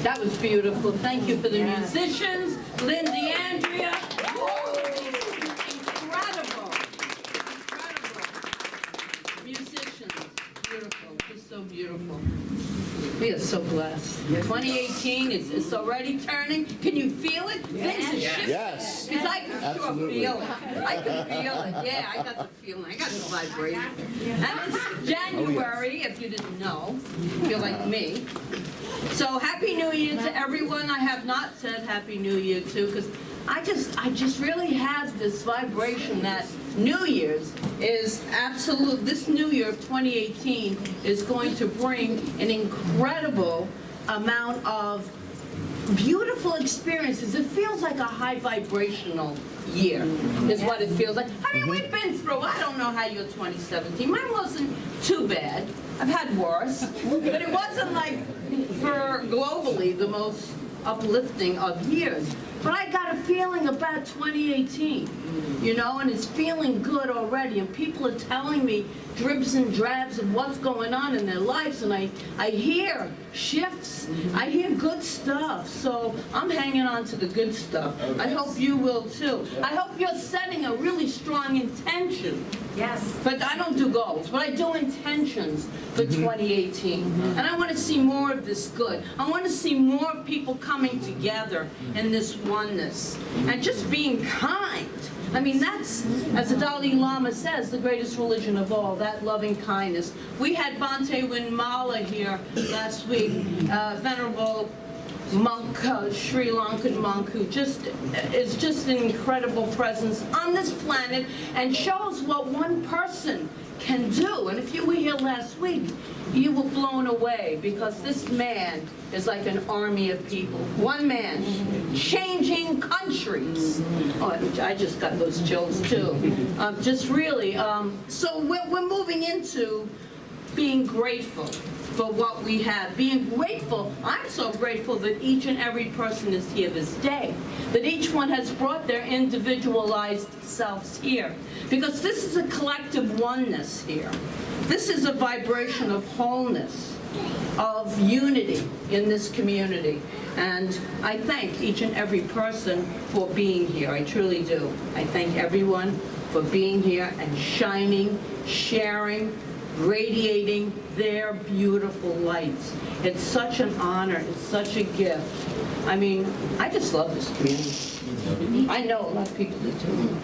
That was beautiful. Thank you for the musicians. Lindy, Andrea. Incredible. Incredible. Musicians. Beautiful. Just so beautiful. We are so blessed. 2018, it's already turning. Can you feel it? Things are shifting. Yes. Because I can sure feel it. I can feel it. Yeah, I got the feeling. I got the vibration. And it's January, if you didn't know, if you're like me. So Happy New Year to everyone. I have not said Happy New Year to, because I just really have this vibration that New Year's is absolute. This New Year of 2018 is going to bring an incredible amount of beautiful experiences. It feels like a high vibrational year, is what it feels like. I mean, we've been through, I don't know how your 2017, mine wasn't too bad. I've had worse, but it wasn't like, for globally, the most uplifting of years. But I got a feeling about 2018, you know, and it's feeling good already, and people are telling me dribs and drabs of what's going on in their lives, and I hear shifts, I hear good stuff, so I'm hanging on to the good stuff. I hope you will too. I hope you're setting a really strong intention. Yes. But I don't do goals, but I do intentions for 2018. And I want to see more of this good. I want to see more people coming together in this oneness and just being kind. I mean, that's, as the Dalai Lama says, the greatest religion of all, that loving kindness. We had Bhante Winmala here last week, venerable monk, Sri Lankan monk, who is just an incredible presence on this planet and shows what one person can do. And if you were here last week, you were blown away, because this man is like an army of people. One man changing countries. Oh, I just got those chills too. Just really. So we're moving into being grateful for what we have. Being grateful, I'm so grateful that each and every person is here this day, that each one has brought their individualized selves here, because this is a collective oneness here. This is a vibration of wholeness, of unity in this community. And I thank each and every person for being here. I truly do. I thank everyone for being here and shining, sharing, radiating their beautiful lights. It's such an honor. It's such a gift. I mean, I just love this community. I know a lot of people do too.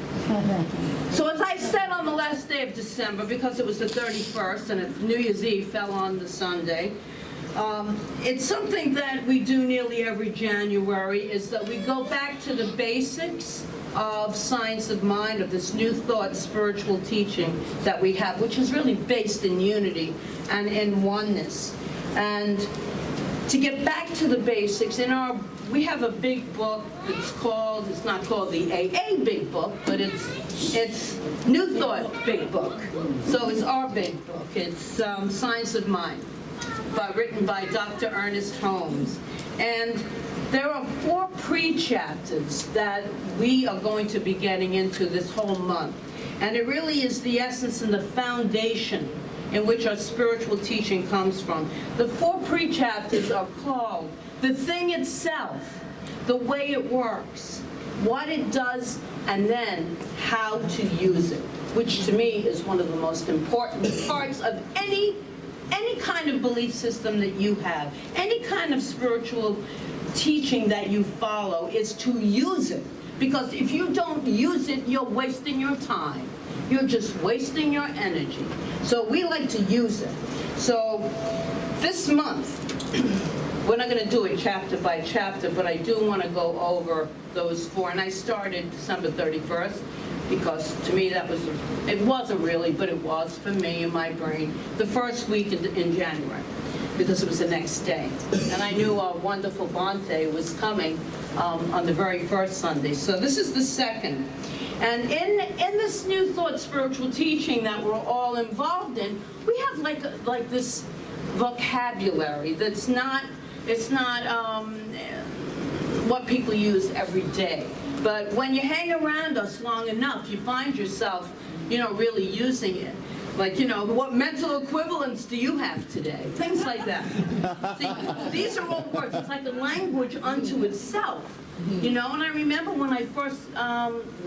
So as I said on the last day of December, because it was the 31st and New Year's Eve fell on the Sunday, it's something that we do nearly every January, is that we go back to the basics of science of mind, of this new thought spiritual teaching that we have, which is really based in unity and in oneness. And to get back to the basics, we have a big book that's called, it's not called the AA Big Book, but it's New Thought Big Book. So it's our big book. It's Science of Mind, written by Dr. Ernest Holmes. And there are 4 pre-chapters that we are going to be getting into this whole month. And it really is the essence and the foundation in which our spiritual teaching comes from. The 4 pre-chapters are called The Thing Itself, The Way It Works, What It Does, and then How to Use It, which to me is one of the most important parts of any kind of belief system that you have, any kind of spiritual teaching that you follow, is to use it. Because if you don't use it, you're wasting your time. You're just wasting your energy. So we like to use it. So this month, we're not going to do it chapter by chapter, but I do want to go over those 4. And I started December 31st, because to me it wasn't really, but it was for me in my brain, the first week in January, because it was the next day. And I knew our wonderful Bhante was coming on the very first Sunday. So this is the second. And in this New Thought spiritual teaching that we're all involved in, we have like this vocabulary that's not, it's not what people use every day. But when you hang around us long enough, you find yourself, really using it. Like, you know, what mental equivalence do you have today? Things like that. See, these are all words. It's like a language unto itself. You know, and I remember when I first,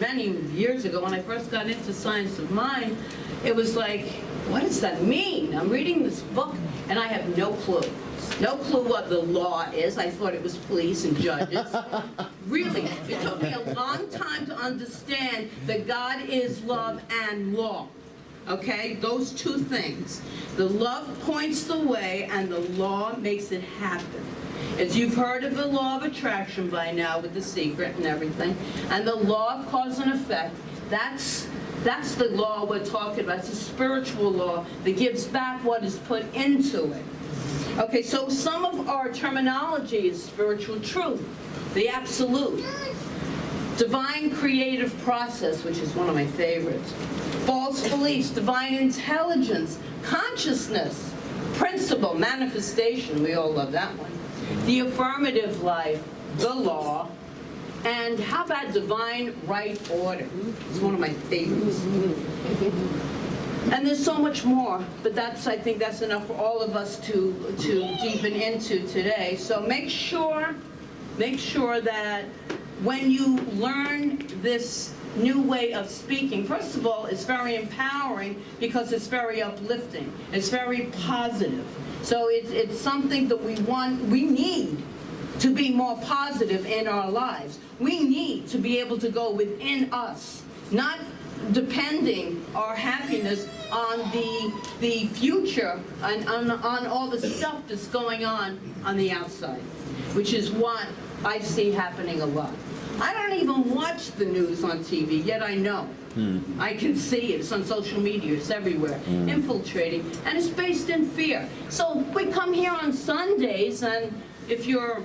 many years ago, when I first got into science of mind, it was like, what does that mean? I'm reading this book, and I have no clue. No clue what the law is. I thought it was police and judges. Really, it took me a long time to understand that God is love and law. Okay, those two things. The love points the way, and the law makes it happen. As you've heard of the law of attraction by now with The Secret and everything, and the law of cause and effect, that's the law we're talking about. It's a spiritual law that gives back what is put into it. Okay, so some of our terminology is spiritual truth, the absolute, divine creative process, which is one of my favorites, false beliefs, divine intelligence, consciousness, principle, manifestation, we all love that one, the affirmative life, the law, and how about divine right order? It's one of my favorites. And there's so much more, but I think that's enough for all of us to deepen into today. So make sure that when you learn this new way of speaking, first of all, it's very empowering because it's very uplifting. It's very positive. So it's something that we need to be more positive in our lives. We need to be able to go within us, not depending our happiness on the future and on all the stuff that's going on the outside, which is what I see happening a lot. I don't even watch the news on TV, yet I know. I can see it. It's on social media. It's everywhere. Infiltrating. And it's based in fear. So we come here on Sundays, and if you're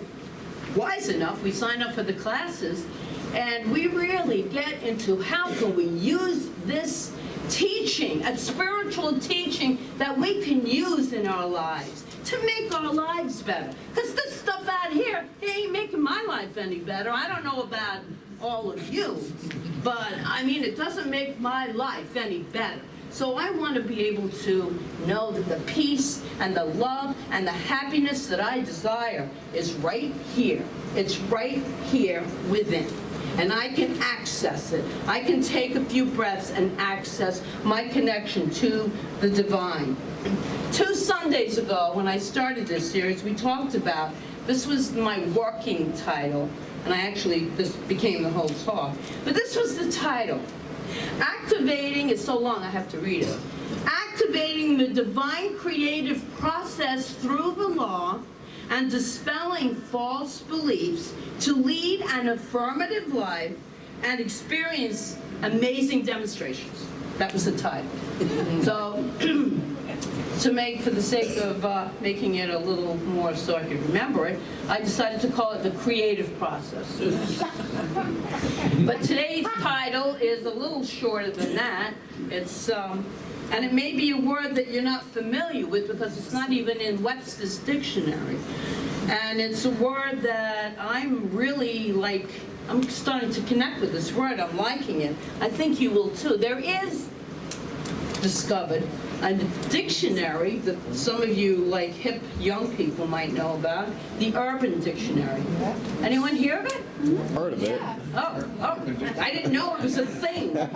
wise enough, we sign up for the classes, and we really get into how can we use this teaching, a spiritual teaching that we can use in our lives to make our lives better. Because this stuff out here, it ain't making my life any better. I don't know about all of you, but I mean, it doesn't make my life any better. So I want to be able to know that the peace and the love and the happiness that I desire is right here. It's right here within. And I can access it. I can take a few breaths and access my connection to the divine. 2 Sundays ago, when I started this series, we talked about, this was my working title, and this became the whole talk, but this was the title. Activating, it's so long I have to read it. Activating the divine creative process through the law and dispelling false beliefs to lead an affirmative life and experience amazing demonstrations. That was the title. So, for the sake of making it a little more so I could remember it, I decided to call it the creative process. But today's title is a little shorter than that. It's and it may be a word that you're not familiar with because it's not even in Webster's dictionary. And it's a word that I'm really I'm starting to connect with this word. I'm liking it. I think you will too. There is discovered a dictionary that some of you hip young people might know about, the Urban Dictionary. Anyone hear of it? Heard of it. Oh, I didn't know it was a thing. Well,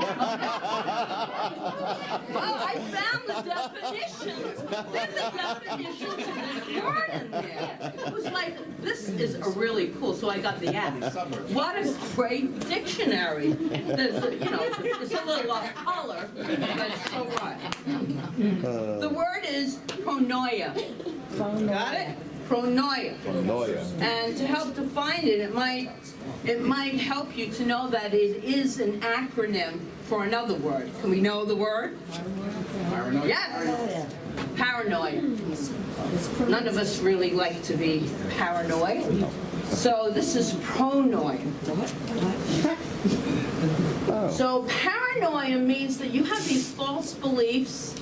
I found the definitions. There's a definition to this word in there. It was like, this is a really cool, so I got the app. What a great dictionary. There's it's a little off color, but it's so right. The word is proanoia. Got it? Proanoia. Proanoia. And to help define it, it might help you to know that it is an acronym for another word. Can we know the word? Paranoia. Yes. Paranoia. None of us really like to be paranoid. So this is proanoia. So paranoia means that you have these false beliefs,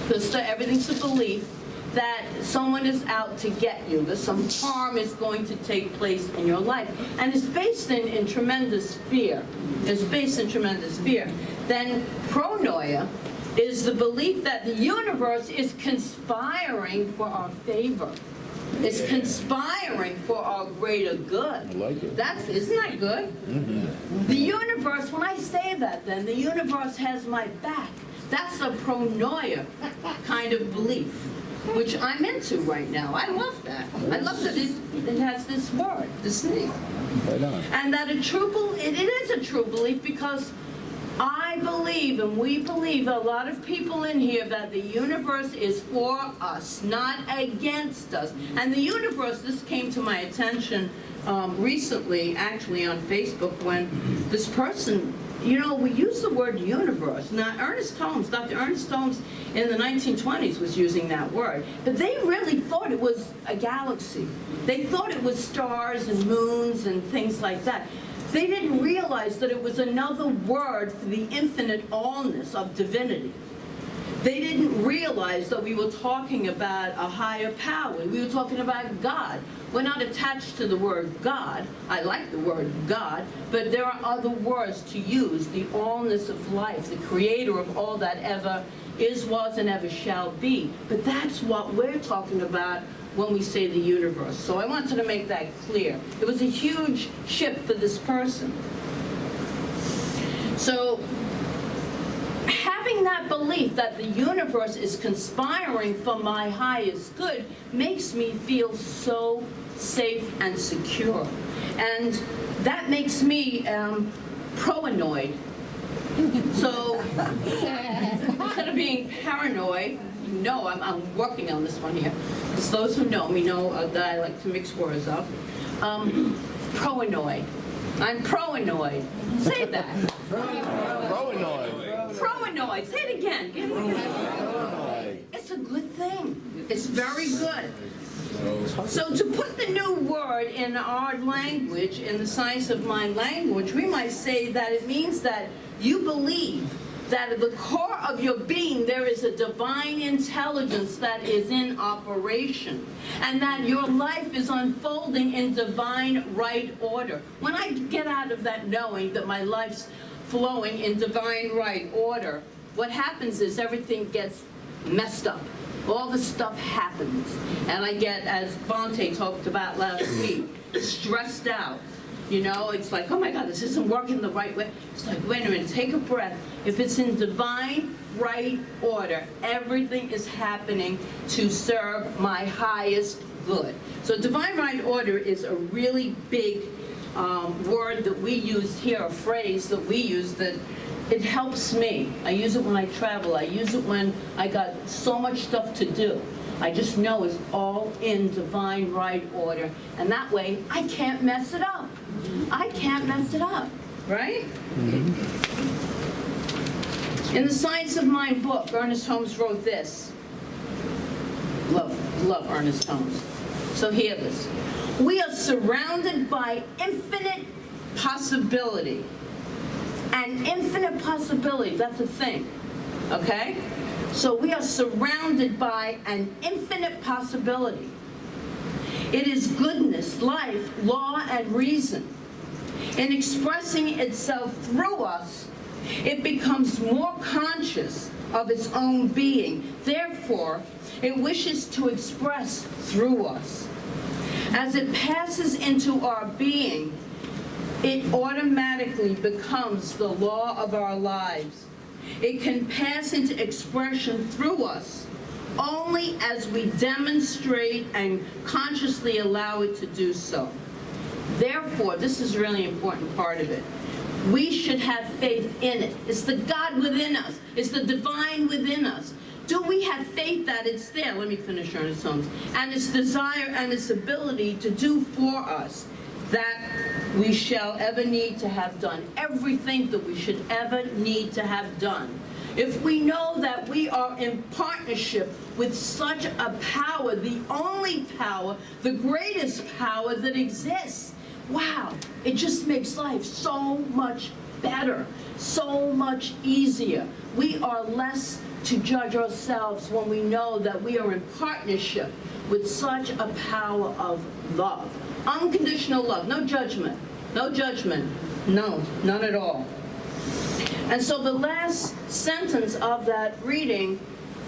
because everything's a belief, that someone is out to get you, that some harm is going to take place in your life. And it's based in tremendous fear. It's based in tremendous fear. Then proanoia is the belief that the universe is conspiring for our favor. It's conspiring for our greater good. I like it. Isn't that good? Mm-hmm. The universe, when I say that, then the universe has my back. That's a proanoia kind of belief, which I'm into right now. I love that. I love that it has this word, this name. Right on. And that it is a true belief, because I believe, and we believe, a lot of people in here, that the universe is for us, not against us. And the universe, this came to my attention recently, actually on Facebook, when this person, we use the word universe. Now, Dr. Ernest Holmes in the 1920s was using that word, but they really thought it was a galaxy. They thought it was stars and moons and things like that. They didn't realize that it was another word for the infinite allness of divinity. They didn't realize that we were talking about a higher power. We were talking about God. We're not attached to the word God. I like the word God, but there are other words to use. The allness of life, the creator of all that ever is, was, and ever shall be. But that's what we're talking about when we say the universe. So I wanted to make that clear. It was a huge shift for this person. So having that belief that the universe is conspiring for my highest good makes me feel so safe and secure. And that makes me proanoid. So instead of being paranoid, I'm working on this one here. Because those who know me know that I like to mix words up. Proanoid. I'm proanoid. Say that. Proanoid. Proanoid. Say it again. Give me that. It's a good thing. It's very good. So to put the new word in our language, in the science of mind language, we might say that it means that you believe that at the core of your being there is a divine intelligence that is in operation, and that your life is unfolding in divine right order. When I get out of that knowing that my life's flowing in divine right order, what happens is everything gets messed up. All the stuff happens, and I get, as Bonte talked about last week, stressed out. It's like, oh my God, this isn't working the right way. It's like, wait a minute, take a breath. If it's in divine right order, everything is happening to serve my highest good. So divine right order is a really big word that we use here, a phrase that we use that it helps me. I use it when I travel. I use it when I got so much stuff to do. I just know it's all in divine right order. And that way, I can't mess it up. I can't mess it up, right? Mm-hmm. In the Science of Mind book, Ernest Holmes wrote this. Love Ernest Holmes. So hear this. We are surrounded by infinite possibility. And infinite possibility, that's a thing, okay? So we are surrounded by an infinite possibility. It is goodness, life, law, and reason. In expressing itself through us, it becomes more conscious of its own being. Therefore, it wishes to express through us. As it passes into our being, it automatically becomes the law of our lives. It can pass into expression through us only as we demonstrate and consciously allow it to do so. Therefore, this is a really important part of it. We should have faith in it. It's the God within us. It's the divine within us. Do we have faith that it's there? Let me finish Ernest Holmes. And its desire and its ability to do for us that we shall ever need to have done. Everything that we should ever need to have done. If we know that we are in partnership with such a power, the only power, the greatest power that exists, wow, it just makes life so much better, so much easier. We are less to judge ourselves when we know that we are in partnership with such a power of love. Unconditional love, no judgment, no, none at all. And so the last sentence of that reading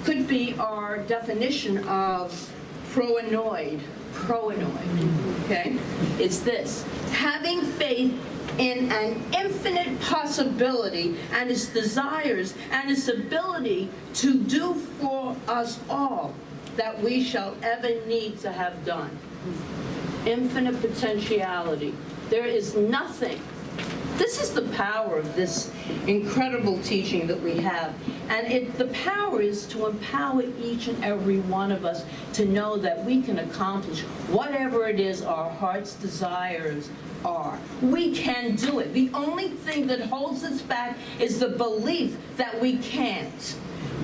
could be our definition of proanoid, okay? It's this: having faith in an infinite possibility and its desires and its ability to do for us all that we shall ever need to have done. Infinite potentiality. There is nothing. This is the power of this incredible teaching that we have. And the power is to empower each and every one of us to know that we can accomplish whatever it is our heart's desires are. We can do it. The only thing that holds us back is the belief that we can't.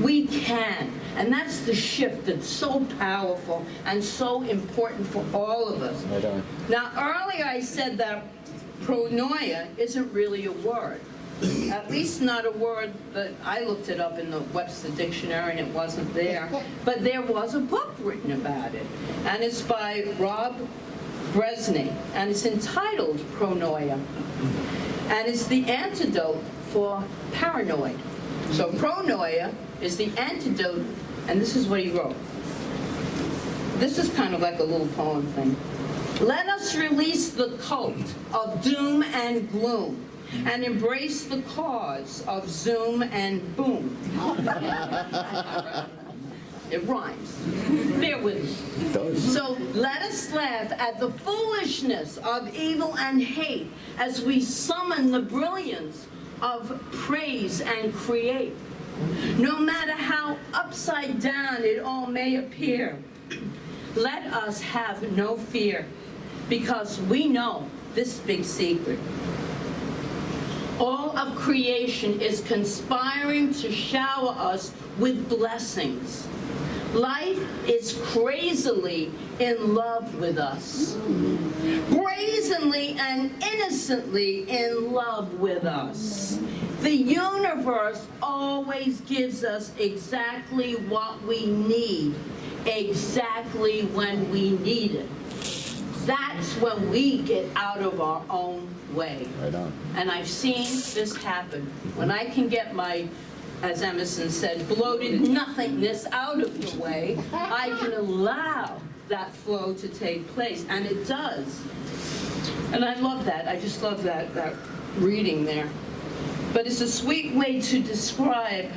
We can. And that's the shift that's so powerful and so important for all of us. Now, earlier I said that proanoia isn't really a word. At least not a word that I looked it up in the Webster Dictionary and it wasn't there. But there was a book written about it. And it's by Rob Bresney. And it's entitled Proanoia. And it's the antidote for paranoid. So proanoia is the antidote, and this is what he wrote. This is kind of like a little poem thing. Let us release the cult of doom and gloom and embrace the cause of zoom and boom. It rhymes. Bear with me. It does. So let us laugh at the foolishness of evil and hate as we summon the brilliance of praise and create. No matter how upside down it all may appear, let us have no fear, because we know this big secret. All of creation is conspiring to shower us with blessings. Life is crazily in love with us. Brazenly and innocently in love with us. The universe always gives us exactly what we need, exactly when we need it. That's when we get out of our own way. Right on. And I've seen this happen. When I can get my, as Emerson said, bloated nothingness out of the way, I can allow that flow to take place. And it does. And I love that. I just love that reading there. But it's a sweet way to describe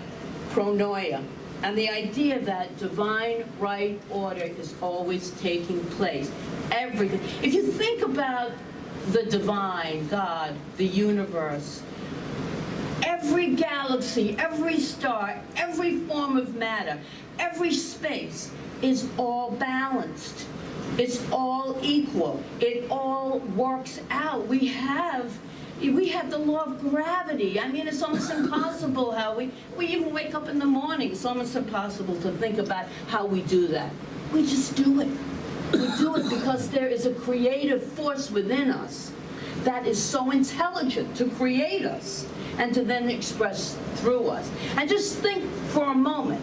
proanoia and the idea that divine right order is always taking place. Everything. If you think about the divine, God, the universe, every galaxy, every star, every form of matter, every space is all balanced. It's all equal. It all works out. We have the law of gravity. I mean, it's almost impossible how we even wake up in the morning. It's almost impossible to think about how we do that. We just do it. We do it because there is a creative force within us that is so intelligent to create us and to then express through us. And just think for a moment,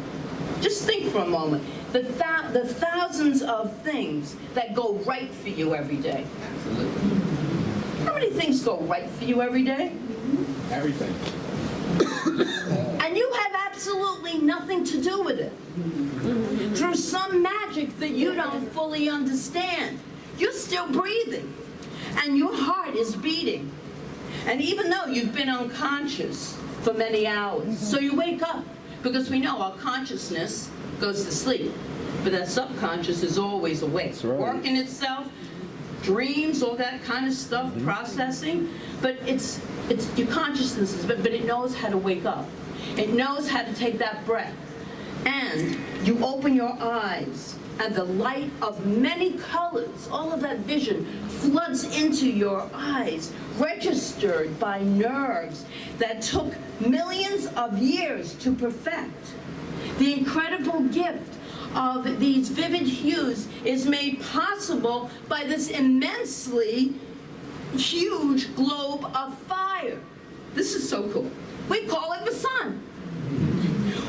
the thousands of things that go right for you every day. Absolutely. How many things go right for you every day? Everything. And you have absolutely nothing to do with it. Through some magic that you don't fully understand, you're still breathing. And your heart is beating. And even though you've been unconscious for many hours, so you wake up, because we know our consciousness goes to sleep, but that subconscious is always awake, That's right. working itself, dreams, all that kind of stuff, processing. But it's your consciousness is, but it knows how to wake up. It knows how to take that breath. And you open your eyes, and the light of many colors, all of that vision, floods into your eyes, registered by nerves that took millions of years to perfect. The incredible gift of these vivid hues is made possible by this immensely huge globe of fire. This is so cool. We call it the sun,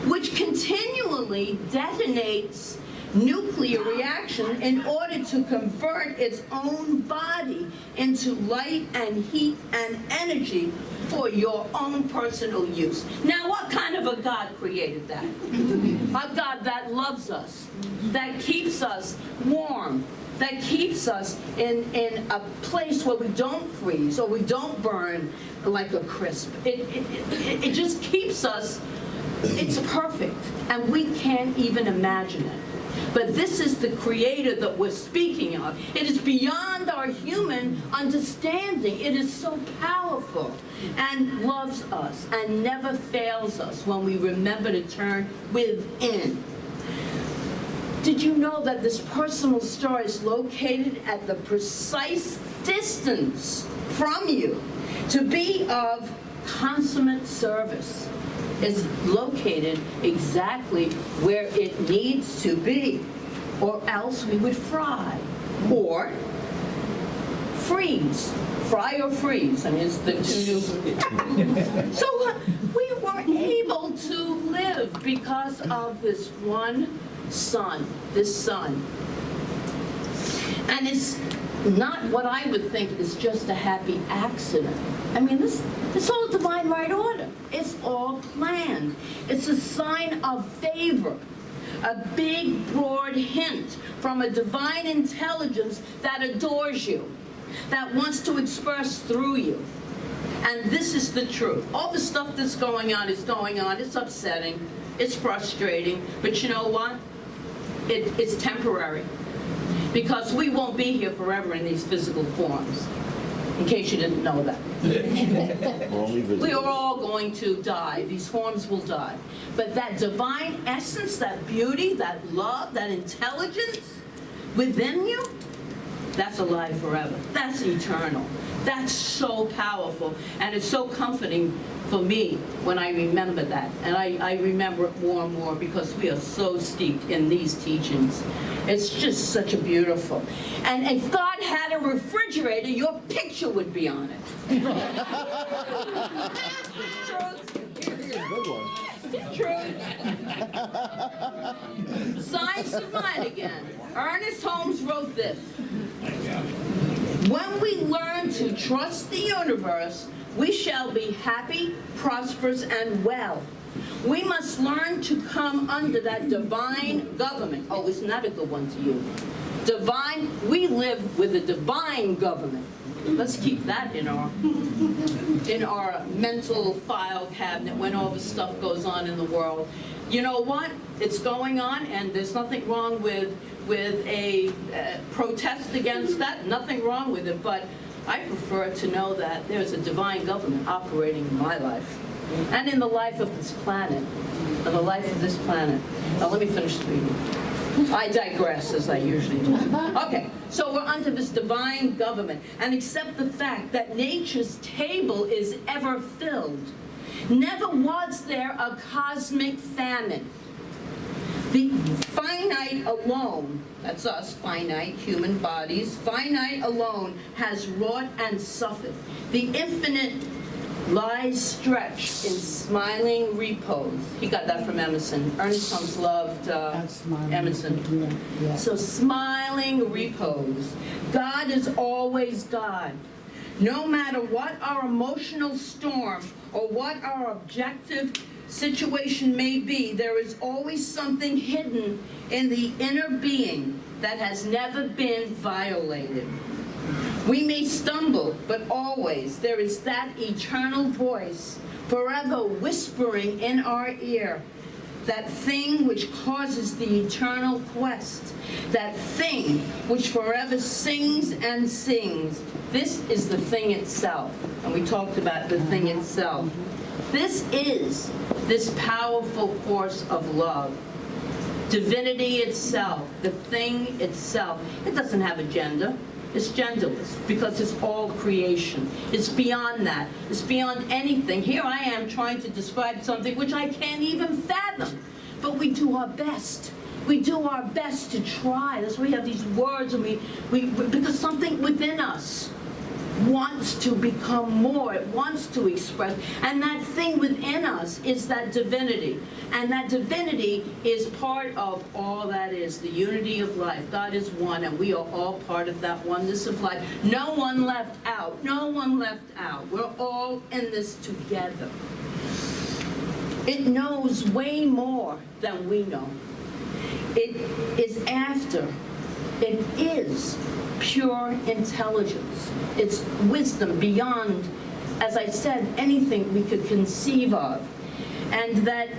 which continually detonates nuclear reaction in order to convert its own body into light and heat and energy for your own personal use. Now, what kind of a God created that? A God that loves us, that keeps us warm, that keeps us in a place where we don't freeze or we don't burn like a crisp. It just keeps us, it's perfect, and we can't even imagine it. But this is the Creator that we're speaking of. It is beyond our human understanding. It is so powerful and loves us and never fails us when we remember to turn within. Did you know that this personal star is located at the precise distance from you to be of consummate service? Is located exactly where it needs to be, or else we would fry or freeze. Fry or freeze. I mean, it's the two new. So we were able to live because of this one sun, this sun. And it's not what I would think is just a happy accident. I mean, it's all divine right order. It's all planned. It's a sign of favor, a big, broad hint from a divine intelligence that adores you, that wants to express through you. And this is the truth. All the stuff that's going on is going on. It's upsetting. It's frustrating. But you know what? It's temporary. Because we won't be here forever in these physical forms. In case you didn't know that. We are all going to die. These forms will die. But that divine essence, that beauty, that love, that intelligence within you, that's alive forever. That's eternal. That's so powerful. And it's so comforting for me when I remember that. And I remember it more and more because we are so steeped in these teachings. It's just such a beautiful. And if God had a refrigerator, your picture would be on it. Good one. True. Science of Mind again. Ernest Holmes wrote this. When we learn to trust the universe, we shall be happy, prosperous, and well. We must learn to come under that divine government. Oh, isn't that a good one to use? Divine, we live with a divine government. Let's keep that in our mental file cabinet when all this stuff goes on in the world. You know what? It's going on, and there's nothing wrong with a protest against that. Nothing wrong with it, but I prefer to know that there's a divine government operating in my life and in the life of this planet, and the life of this planet. Now let me finish reading. I digress, as I usually do. Okay, so we're under this divine government, and accept the fact that nature's table is ever filled. Never was there a cosmic famine. The finite alone, that's us, finite human bodies, finite alone has wrought and suffered. The infinite lies stretched in smiling repose. He got that from Emerson. Ernest Holmes loved Emerson. Yeah. So smiling repose. God is always God. No matter what our emotional storm or what our objective situation may be, there is always something hidden in the inner being that has never been violated. We may stumble, but always there is that eternal voice forever whispering in our ear, that thing which causes the eternal quest, that thing which forever sings and sings. This is the thing itself, and we talked about the thing itself. This is this powerful force of love. Divinity itself, the thing itself. It doesn't have a gender. It's genderless because it's all creation. It's beyond that. It's beyond anything. Here I am trying to describe something which I can't even fathom. But we do our best. We do our best to try. That's why we have these words, and we because something within us wants to become more. It wants to express. And that thing within us is that divinity. And that divinity is part of all that is, the unity of life. God is one, and we are all part of that oneness of life. No one left out. No one left out. We're all in this together. It knows way more than we know. It is after. It is pure intelligence. It's wisdom beyond, as I said, anything we could conceive of. And that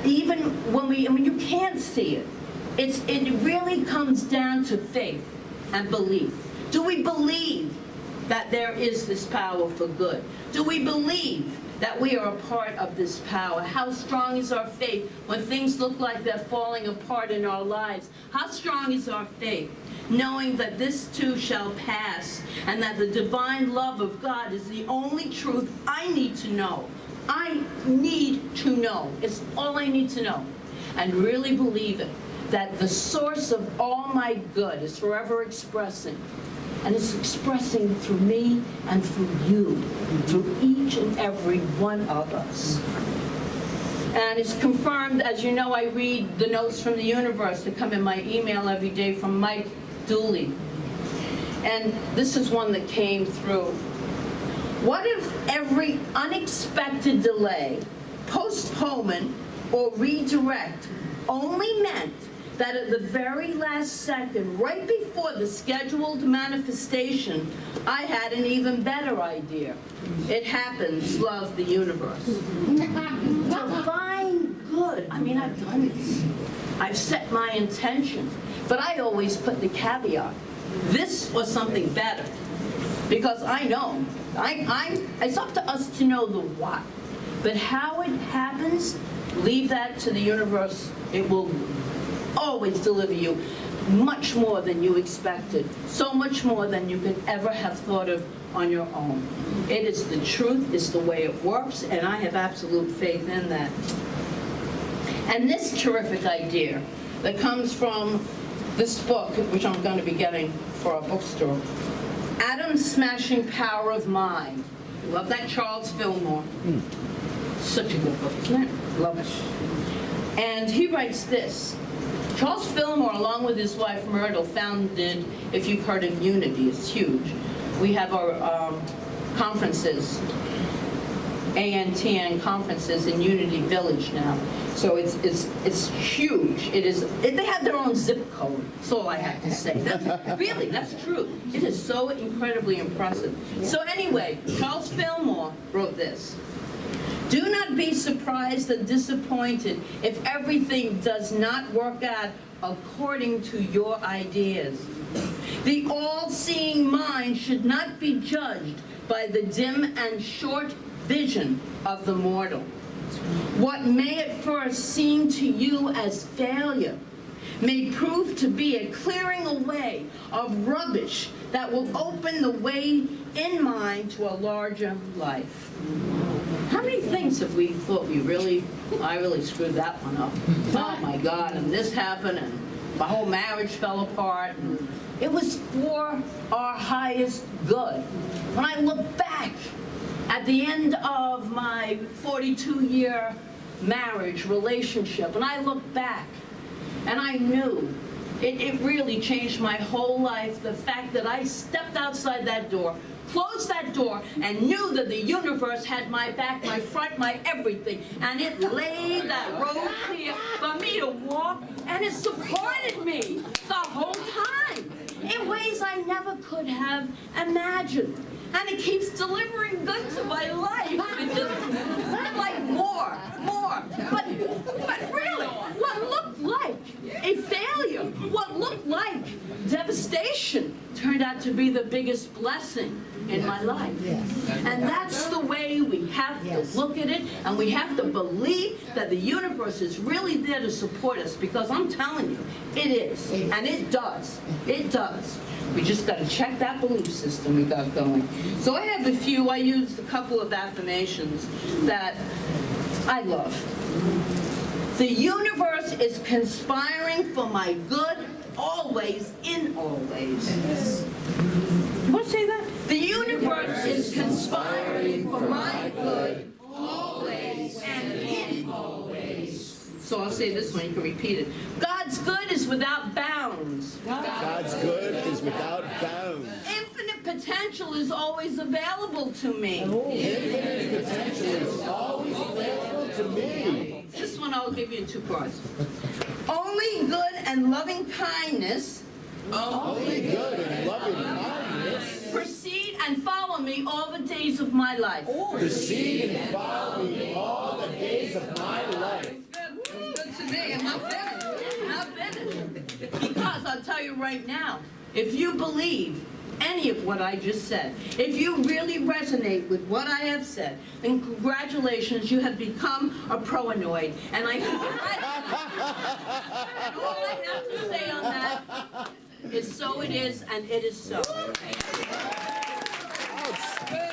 even when you can't see it, it really comes down to faith and belief. Do we believe that there is this power for good? Do we believe that we are a part of this power? How strong is our faith when things look like they're falling apart in our lives? How strong is our faith, knowing that this too shall pass, and that the divine love of God is the only truth I need to know? I need to know. It's all I need to know. And really believe it, that the source of all my good is forever expressing. And it's expressing through me and through you, through each and every one of us. And it's confirmed, as you know, I read the notes from the universe that come in my email every day from Mike Dooley. And this is one that came through. What if every unexpected delay, postponement, or redirect only meant that at the very last second, right before the scheduled manifestation, I had an even better idea? It happens, love the universe. Divine good. I mean, I've done this. I've set my intention, but I always put the caveat. This was something better, because I know. It's up to us to know the what. But how it happens, leave that to the universe. It will always deliver you much more than you expected, so much more than you could ever have thought of on your own. It is the truth, it's the way it works, and I have absolute faith in that. And this terrific idea that comes from this book, which I'm going to be getting for our bookstore, Atom-Smashing Power of Mind. Love that, Charles Fillmore. Such a good book, isn't it? Love it. And he writes this. Charles Fillmore, along with his wife Myrtle, founded, if you've heard of Unity, it's huge. We have our conferences, ANTN conferences in Unity Village now. So it's huge. They have their own zip code. That's all I have to say. That's true. It is so incredibly impressive. So anyway, Charles Fillmore wrote this. Do not be surprised and disappointed if everything does not work out according to your ideas. The all-seeing mind should not be judged by the dim and short vision of the mortal. What may at first seem to you as failure may prove to be a clearing away of rubbish that will open the way in mind to a larger life. How many things have we thought I really screwed that one up? Oh my God, and this happened, and my whole marriage fell apart. And it was for our highest good. When I look back at the end of my 42-year marriage relationship, and I look back, and I knew it really changed my whole life. The fact that I stepped outside that door, closed that door, and knew that the universe had my back, my front, my everything, and it laid that road clear for me to walk, and it supported me the whole time in ways I never could have imagined. And it keeps delivering good to my life. It just, like more. But really, what looked like a failure, what looked like devastation, turned out to be the biggest blessing in my life. And that's the way we have to look at it, and we have to believe that the universe is really there to support us, because I'm telling you, it is, and it does. It does. We just got to check that belief system we got going. So I have I used a couple of affirmations that I love. The universe is conspiring for my good, always, in all ways. You want to say that? The universe say this one, you can repeat it. God's good is without bounds. God's good is without bounds. Infinite potential is always available to me. Infinite potential is always available to me. This one I'll give you in 2 parts. Only good and loving kindness Only good and loving kindness proceed and follow me all the days of my life. proceed and follow me all the days of my life. Good to me. I'm not finished. I'm not finished. Because I'll tell you right now, if you believe any of what I just said, if you really resonate with what I have said, then congratulations, you have become a proanoid. And I and all I have to say on that is so it is, and it is so. Outstanding.